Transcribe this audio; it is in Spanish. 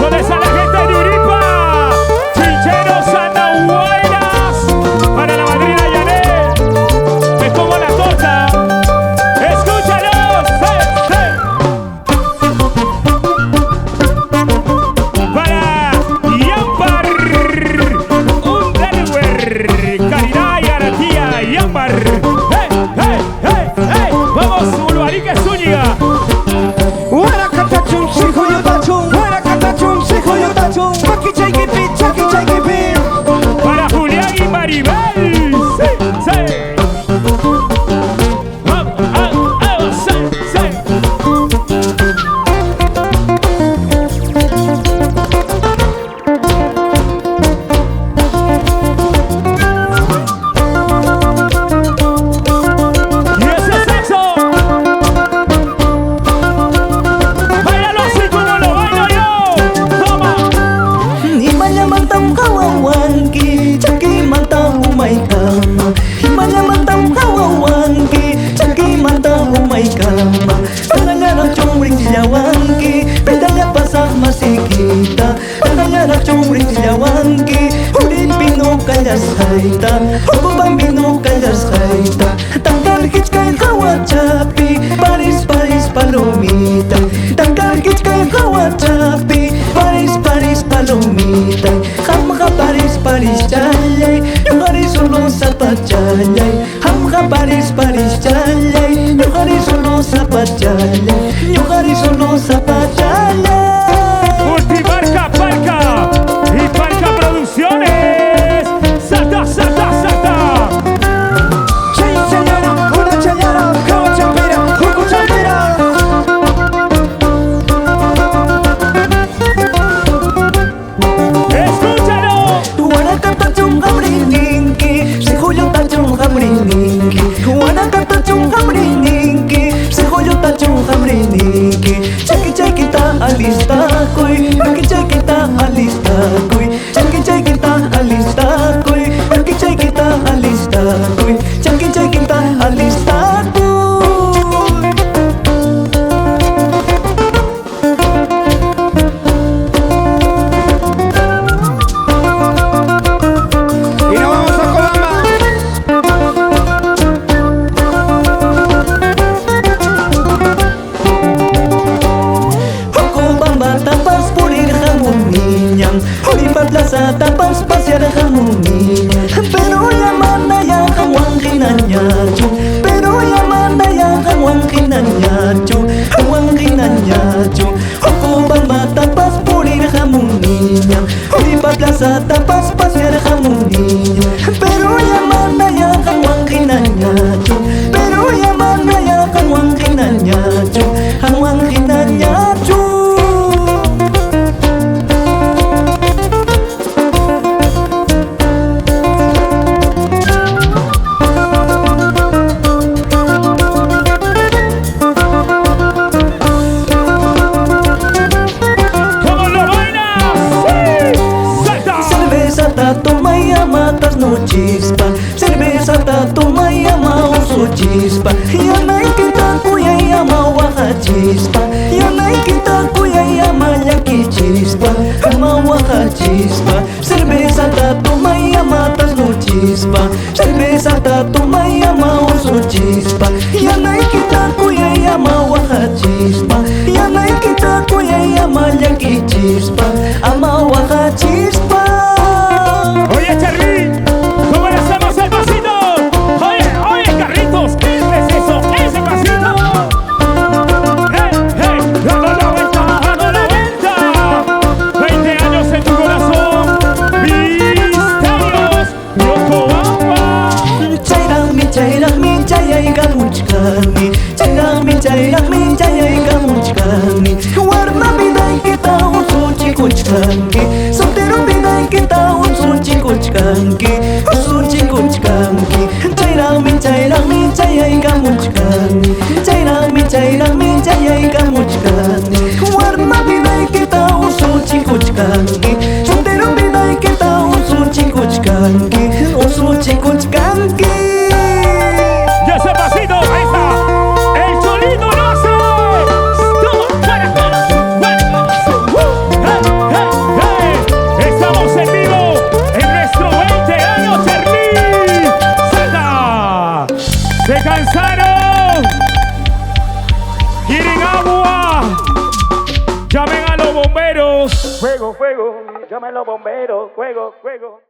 ¿Dónde está la gente de Uripa? Chincheros Anahuaylas. Para la madrina Yanet. Es como la torta. Escúchalos. Hey, hey. Para Yampar. Un Delaware. Caridad y a la tía Yampar. Hey, hey, hey, hey. Vamos, Ulvarique Zúñiga. Para Julián y Maribel. Sí, sí. Sí, sí. Y ese sexo. Báilalo así como lo bailo yo. Toma. Himaya mantang kawawanki, chaki mantang umaykama. Himaya mantang kawawanki, chaki mantang umaykama. Panangarap chumring silawanki, pedaya pasang masikita. Panangarap chumring silawanki, hurin pino kalas haita, hukubang pino kalas haita. Tangkal kitskay kawachapi, Paris Paris palomita. Tangkal kitskay kawachapi, Paris Paris palomita. Hamka Paris Paris chalay, yung hari solo sa pachalay. Hamka Paris Paris chalay, yung hari solo sa pachalay. Yung hari solo sa pachalay. Multimarca Parca y Parca Producciones. Salta, salta, salta. Señora, una señora, como champira, como champira. Escúchalo. Wanna kata chung hamriningki, si Julio ta chung hamriningki. Wanna kata chung hamriningki, si Julio ta chung hamriningki. Chaki chaki ta alista koi, chaki chaki ta alista koi. Chaki chaki ta alista koi, chaki chaki ta alista koi. Chaki chaki ta alista koi. Y nos vamos a Cobamba. Cobamba tapas pulir jamón niñang, Oliva Plaza tapas pasear jamón niñang. Pero ya manda ya jamón ginanyacho, pero ya manda ya jamón ginanyacho, jamón ginanyacho. Cobamba tapas pulir jamón niñang, Oliva Plaza tapas pasear jamón niñang. Pero ya manda ya jamón ginanyacho, pero ya manda ya jamón ginanyacho, jamón ginanyacho. ¿Cómo lo bailas? Sí. Salta. Cerveza ta toma y matas no chispa. Cerveza ta toma y ama uso chispa. Ya no hay que ta cuya y ama waja chispa. Ya no hay que ta cuya y ama yaki chispa. Ama waja chispa. Cerveza ta toma y matas no chispa. Cerveza ta toma y ama uso chispa. Ya no hay que ta cuya y ama waja chispa. Ya no hay que ta cuya y ama yaki chispa. Ama waja chispa. Oye, Charly, ¿cómo le hacemos el pasito? Oye, oye, Carlitos, ¿qué es eso? Ese pasito. Hey, hey, dando la vuelta, dando la vuelta. 20 años en tu corazón. Misterios, Yokobamba. Chayrami, chayay gamuchkani. Chayrami, chayay gamuchkani. Warma biday kita usuchi kuchkanki. Soltero biday kita usuchi kuchkanki. Usuchi kuchkanki. Chayrami, chayay gamuchkani. Chayrami, chayay gamuchkani. Warma biday kita usuchi kuchkanki. Soltero biday kita usuchi kuchkanki. Usuchi kuchkanki. Y ese pasito, ahí está. El Cholito Lazo. fuego, fuego, llamen los bomberos, fuego, fuego.